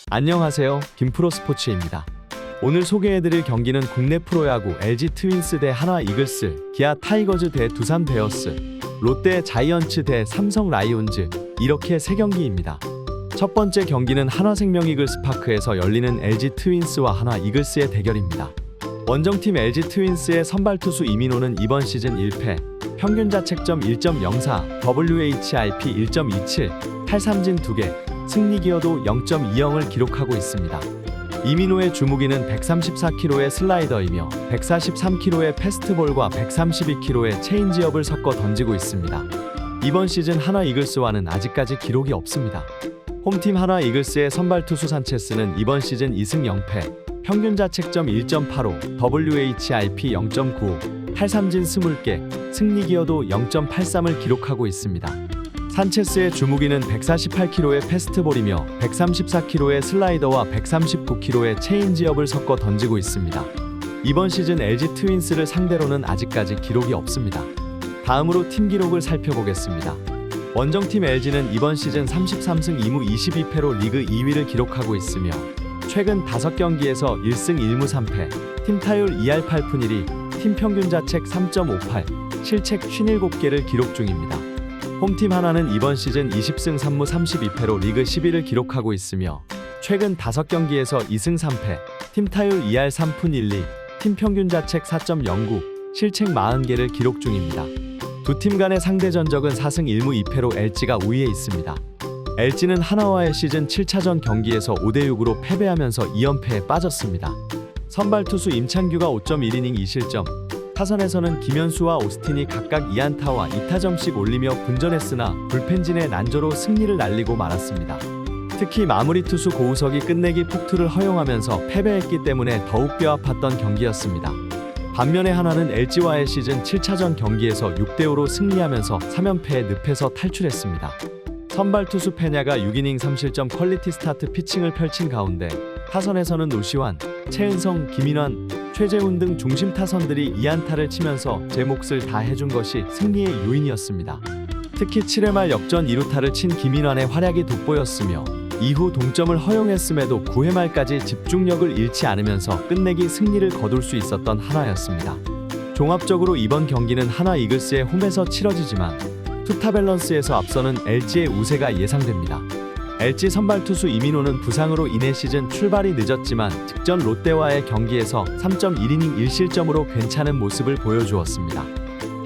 안녕하세요. 김프로스포츠입니다. 오늘 소개해드릴 경기는 국내 프로야구 LG 트윈스 대 한화 이글스, 기아 타이거즈 대 두산 베어스, 롯데 자이언츠 대 삼성 라이온즈, 이렇게 3경기입니다. 첫 번째 경기는 한화생명 이글스파크에서 열리는 LG 트윈스와 한화 이글스의 대결입니다. 원정팀 LG 트윈스의 선발 투수 이민호는 이번 시즌 1패, 평균 자책점 1.04, WHIP 1.27, 탈삼진 2개, 승리 기여도 0.20을 기록하고 있습니다. 이민호의 주무기는 134km의 슬라이더이며 143km의 패스트볼과 132km의 체인지업을 섞어 던지고 있습니다. 이번 시즌 한화 이글스와는 아직까지 기록이 없습니다. 홈팀 한화 이글스의 선발 투수 산체스는 이번 시즌 2승 0패, 평균 자책점 1.85, WHIP 0.95, 탈삼진 20개, 승리 기여도 0.83을 기록하고 있습니다. 산체스의 주무기는 148km의 패스트볼이며 134km의 슬라이더와 139km의 체인지업을 섞어 던지고 있습니다. 이번 시즌 LG 트윈스를 상대로는 아직까지 기록이 없습니다. 다음으로 팀 기록을 살펴보겠습니다. 원정팀 LG는 이번 시즌 33승 2무 22패로 리그 2위를 기록하고 있으며 최근 5경기에서 1승 1무 3패, 팀 타율 2할 8푼 1리, 팀 평균 자책 3.58, 실책 57개를 기록 중입니다. 홈팀 한화는 이번 시즌 20승 3무 32패로 리그 10위를 기록하고 있으며 최근 5경기에서 2승 3패, 팀 타율 2할 3푼 1리, 팀 평균 자책 4.09, 실책 40개를 기록 중입니다. 두 팀 간의 상대 전적은 4승 1무 2패로 LG가 우위에 있습니다. LG는 한화와의 시즌 7차전 경기에서 5대6으로 패배하면서 2연패에 빠졌습니다. 선발 투수 임창규가 5.1이닝 2실점, 타선에서는 김현수와 오스틴이 각각 2안타와 2타점씩 올리며 분전했으나 불펜진의 난조로 승리를 날리고 말았습니다. 특히 마무리 투수 고우석이 끝내기 폭투를 허용하면서 패배했기 때문에 더욱 뼈아팠던 경기였습니다. 반면에 한화는 LG와의 시즌 7차전 경기에서 6대5로 승리하면서 3연패에 늪에서 탈출했습니다. 선발 투수 페냐가 6이닝 3실점 퀄리티 스타트 피칭을 펼친 가운데 타선에서는 노시환, 최은성, 김인환, 최재훈 등 중심 타선들이 2안타를 치면서 제 몫을 다 해준 것이 승리의 요인이었습니다. 특히 7회 말 역전 2루타를 친 김인환의 활약이 돋보였으며 이후 동점을 허용했음에도 9회 말까지 집중력을 잃지 않으면서 끝내기 승리를 거둘 수 있었던 한화였습니다. 종합적으로 이번 경기는 한화 이글스의 홈에서 치러지지만 투타 밸런스에서 앞서는 LG의 우세가 예상됩니다. LG 선발 투수 이민호는 부상으로 인해 시즌 출발이 늦었지만 직전 롯데와의 경기에서 3.1이닝 1실점으로 괜찮은 모습을 보여주었습니다.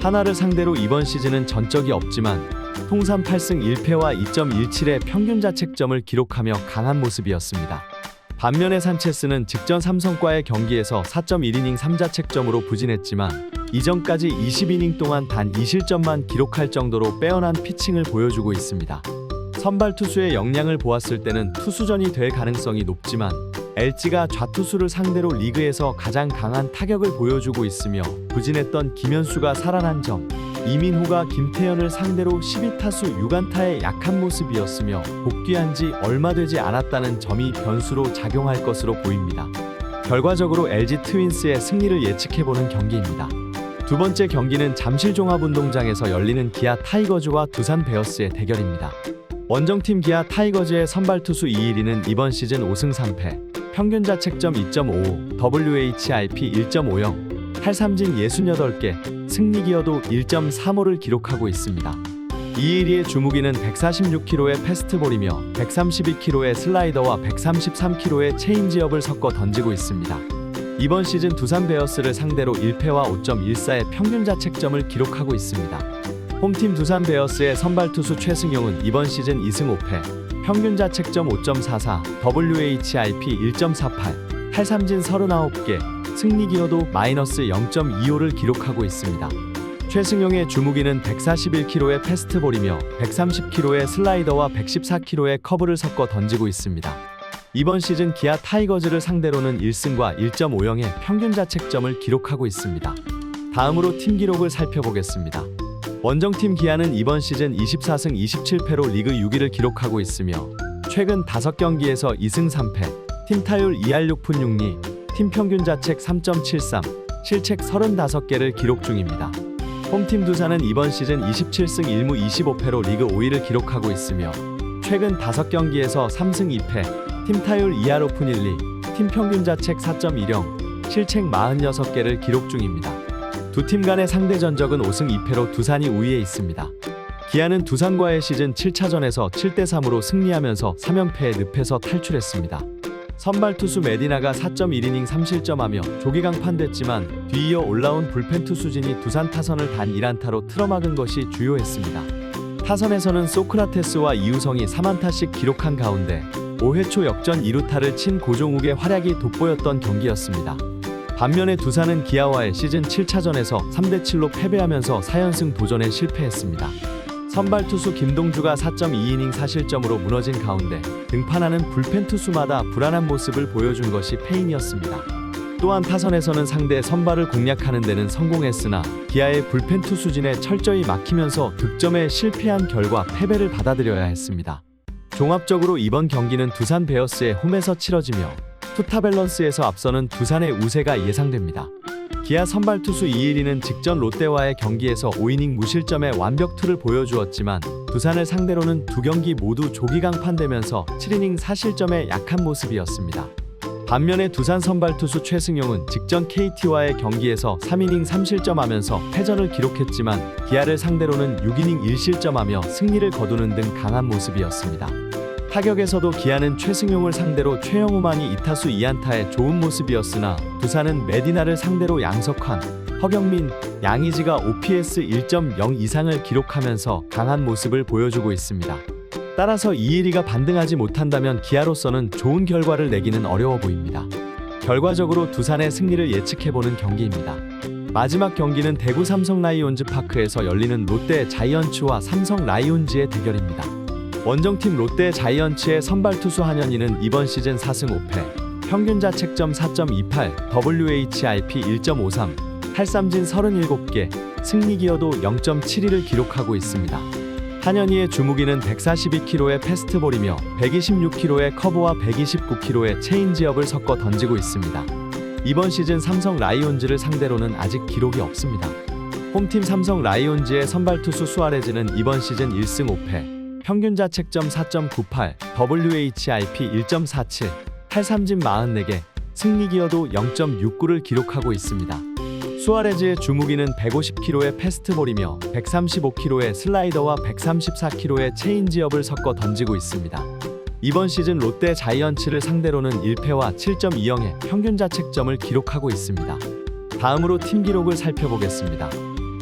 한화를 상대로 이번 시즌은 전적이 없지만 통산 8승 1패와 2.17의 평균 자책점을 기록하며 강한 모습이었습니다. 반면에 산체스는 직전 삼성과의 경기에서 4.1이닝 3자책점으로 부진했지만 이전까지 20이닝 동안 단 2실점만 기록할 정도로 빼어난 피칭을 보여주고 있습니다. 선발 투수의 역량을 보았을 때는 투수전이 될 가능성이 높지만 LG가 좌투수를 상대로 리그에서 가장 강한 타격을 보여주고 있으며 부진했던 김현수가 살아난 점, 이민호가 김태현을 상대로 12타수 6안타의 약한 모습이었으며 복귀한 지 얼마 되지 않았다는 점이 변수로 작용할 것으로 보입니다. 결과적으로 LG 트윈스의 승리를 예측해보는 경기입니다. 두 번째 경기는 잠실 종합운동장에서 열리는 기아 타이거즈와 두산 베어스의 대결입니다. 원정팀 기아 타이거즈의 선발 투수 이일이는 이번 시즌 5승 3패, 평균 자책점 2.55, WHIP 1.50, 탈삼진 68개, 승리 기여도 1.35를 기록하고 있습니다. 이일이의 주무기는 146km의 패스트볼이며 132km의 슬라이더와 133km의 체인지업을 섞어 던지고 있습니다. 이번 시즌 두산 베어스를 상대로 1패와 5.14의 평균 자책점을 기록하고 있습니다. 홈팀 두산 베어스의 선발 투수 최승용은 이번 시즌 2승 5패, 평균 자책점 5.44, WHIP 1.48, 탈삼진 39개, 승리 기여도 마이너스 0.25를 기록하고 있습니다. 최승용의 주무기는 141km의 패스트볼이며 130km의 슬라이더와 114km의 커브를 섞어 던지고 있습니다. 이번 시즌 기아 타이거즈를 상대로는 1승과 1.50의 평균 자책점을 기록하고 있습니다. 다음으로 팀 기록을 살펴보겠습니다. 원정팀 기아는 이번 시즌 24승 27패로 리그 6위를 기록하고 있으며 최근 5경기에서 2승 3패, 팀 타율 2할 6푼 6리, 팀 평균 자책 3.73, 실책 35개를 기록 중입니다. 홈팀 두산은 이번 시즌 27승 1무 25패로 리그 5위를 기록하고 있으며 최근 5경기에서 3승 2패, 팀 타율 2할 오픈 1리, 팀 평균 자책 4.10, 실책 46개를 기록 중입니다. 두 팀 간의 상대 전적은 5승 2패로 두산이 우위에 있습니다. 기아는 두산과의 시즌 7차전에서 7대3으로 승리하면서 3연패에 늪에서 탈출했습니다. 선발 투수 메디나가 4.1이닝 3실점하며 조기 강판됐지만 뒤이어 올라온 불펜 투수진이 두산 타선을 단 1안타로 틀어막은 것이 주요했습니다. 타선에서는 소크라테스와 이우성이 3안타씩 기록한 가운데 5회 초 역전 2루타를 친 고종욱의 활약이 돋보였던 경기였습니다. 반면에 두산은 기아와의 시즌 7차전에서 3대7로 패배하면서 4연승 도전에 실패했습니다. 선발 투수 김동주가 4.2이닝 4실점으로 무너진 가운데 등판하는 불펜 투수마다 불안한 모습을 보여준 것이 패인이었습니다. 또한 타선에서는 상대 선발을 공략하는 데는 성공했으나 기아의 불펜 투수진에 철저히 막히면서 득점에 실패한 결과 패배를 받아들여야 했습니다. 종합적으로 이번 경기는 두산 베어스의 홈에서 치러지며 투타 밸런스에서 앞서는 두산의 우세가 예상됩니다. 기아 선발 투수 이일이는 직전 롯데와의 경기에서 5이닝 무실점의 완벽투를 보여주었지만 두산을 상대로는 두 경기 모두 조기 강판되면서 7이닝 4실점의 약한 모습이었습니다. 반면에 두산 선발 투수 최승용은 직전 KT와의 경기에서 3이닝 3실점하면서 패전을 기록했지만 기아를 상대로는 6이닝 1실점하며 승리를 거두는 등 강한 모습이었습니다. 타격에서도 기아는 최승용을 상대로 최영우만이 2타수 2안타의 좋은 모습이었으나 두산은 메디나를 상대로 양석환, 허경민, 양의지가 OPS 1.0 이상을 기록하면서 강한 모습을 보여주고 있습니다. 따라서 이일이가 반등하지 못한다면 기아로서는 좋은 결과를 내기는 어려워 보입니다. 결과적으로 두산의 승리를 예측해보는 경기입니다. 마지막 경기는 대구 삼성 라이온즈 파크에서 열리는 롯데 자이언츠와 삼성 라이온즈의 대결입니다. 원정팀 롯데 자이언츠의 선발 투수 한현희는 이번 시즌 4승 5패, 평균 자책점 4.28, WHIP 1.53, 탈삼진 37개, 승리 기여도 0.72를 기록하고 있습니다. 한현희의 주무기는 142km의 패스트볼이며 126km의 커브와 129km의 체인지업을 섞어 던지고 있습니다. 이번 시즌 삼성 라이온즈를 상대로는 아직 기록이 없습니다. 홈팀 삼성 라이온즈의 선발 투수 수아레즈는 이번 시즌 1승 5패, 평균 자책점 4.98, WHIP 1.47, 탈삼진 44개, 승리 기여도 0.69를 기록하고 있습니다. 수아레즈의 주무기는 150km의 패스트볼이며 135km의 슬라이더와 134km의 체인지업을 섞어 던지고 있습니다. 이번 시즌 롯데 자이언츠를 상대로는 1패와 7.20의 평균 자책점을 기록하고 있습니다. 다음으로 팀 기록을 살펴보겠습니다.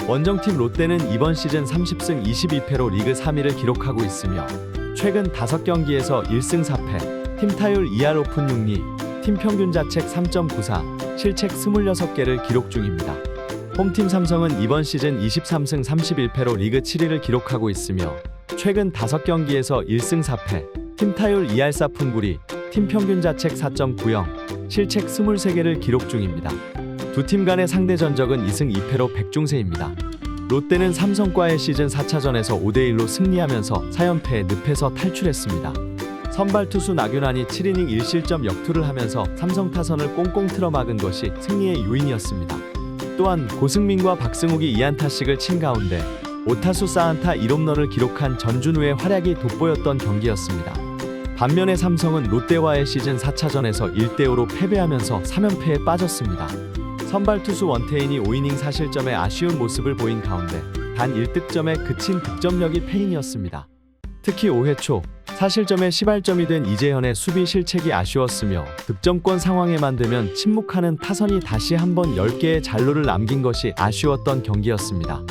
원정팀 롯데는 이번 시즌 30승 22패로 리그 3위를 기록하고 있으며 최근 5경기에서 1승 4패, 팀 타율 2할 오픈 6리, 팀 평균 자책 3.94, 실책 26개를 기록 중입니다. 홈팀 삼성은 이번 시즌 23승 31패로 리그 7위를 기록하고 있으며 최근 5경기에서 1승 4패, 팀 타율 2할 4푼 9리, 팀 평균 자책 4.90, 실책 23개를 기록 중입니다. 두 팀 간의 상대 전적은 2승 2패로 백중세입니다. 롯데는 삼성과의 시즌 4차전에서 5대1로 승리하면서 4연패에 늪에서 탈출했습니다. 선발 투수 나균환이 7이닝 1실점 역투를 하면서 삼성 타선을 꽁꽁 틀어막은 것이 승리의 요인이었습니다. 또한 고승민과 박승욱이 2안타씩을 친 가운데 5타수 4안타 1홈런을 기록한 전준우의 활약이 돋보였던 경기였습니다. 반면에 삼성은 롯데와의 시즌 4차전에서 1대5로 패배하면서 3연패에 빠졌습니다. 선발 투수 원태인이 5이닝 4실점의 아쉬운 모습을 보인 가운데 단 1득점에 그친 득점력이 패인이었습니다. 특히 5회 초 4실점에 시발점이 된 이재현의 수비 실책이 아쉬웠으며 득점권 상황에만 되면 침묵하는 타선이 다시 한번 10개의 잔루를 남긴 것이 아쉬웠던 경기였습니다.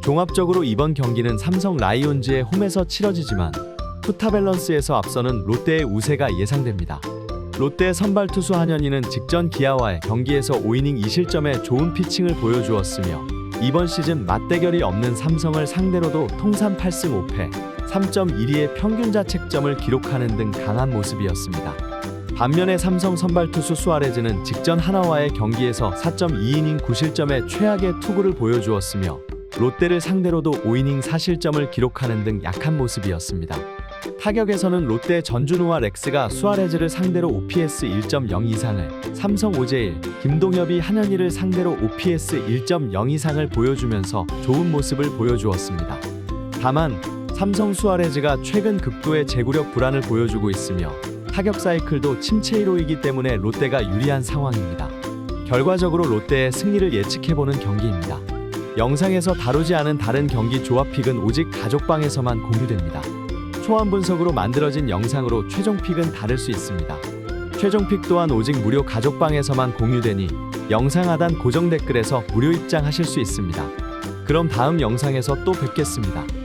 종합적으로 이번 경기는 삼성 라이온즈의 홈에서 치러지지만 투타 밸런스에서 앞서는 롯데의 우세가 예상됩니다. 롯데 선발 투수 한현희는 직전 기아와의 경기에서 5이닝 2실점의 좋은 피칭을 보여주었으며 이번 시즌 맞대결이 없는 삼성을 상대로도 통산 8승 5패, 3.12의 평균 자책점을 기록하는 등 강한 모습이었습니다. 반면에 삼성 선발 투수 수아레즈는 직전 하나와의 경기에서 4.2이닝 9실점의 최악의 투구를 보여주었으며 롯데를 상대로도 5이닝 4실점을 기록하는 등 약한 모습이었습니다. 타격에서는 롯데 전준우와 렉스가 수아레즈를 상대로 OPS 1.0 이상을, 삼성 오재일, 김동엽이 한현희를 상대로 OPS 1.0 이상을 보여주면서 좋은 모습을 보여주었습니다. 다만 삼성 수아레즈가 최근 극도의 제구력 불안을 보여주고 있으며 타격 사이클도 침체 1호이기 때문에 롯데가 유리한 상황입니다. 결과적으로 롯데의 승리를 예측해보는 경기입니다. 영상에서 다루지 않은 다른 경기 조합 픽은 오직 가족방에서만 공유됩니다. 초안 분석으로 만들어진 영상으로 최종 픽은 다를 수 있습니다. 최종 픽 또한 오직 무료 가족방에서만 공유되니 영상 하단 고정 댓글에서 무료 입장하실 수 있습니다. 그럼 다음 영상에서 또 뵙겠습니다.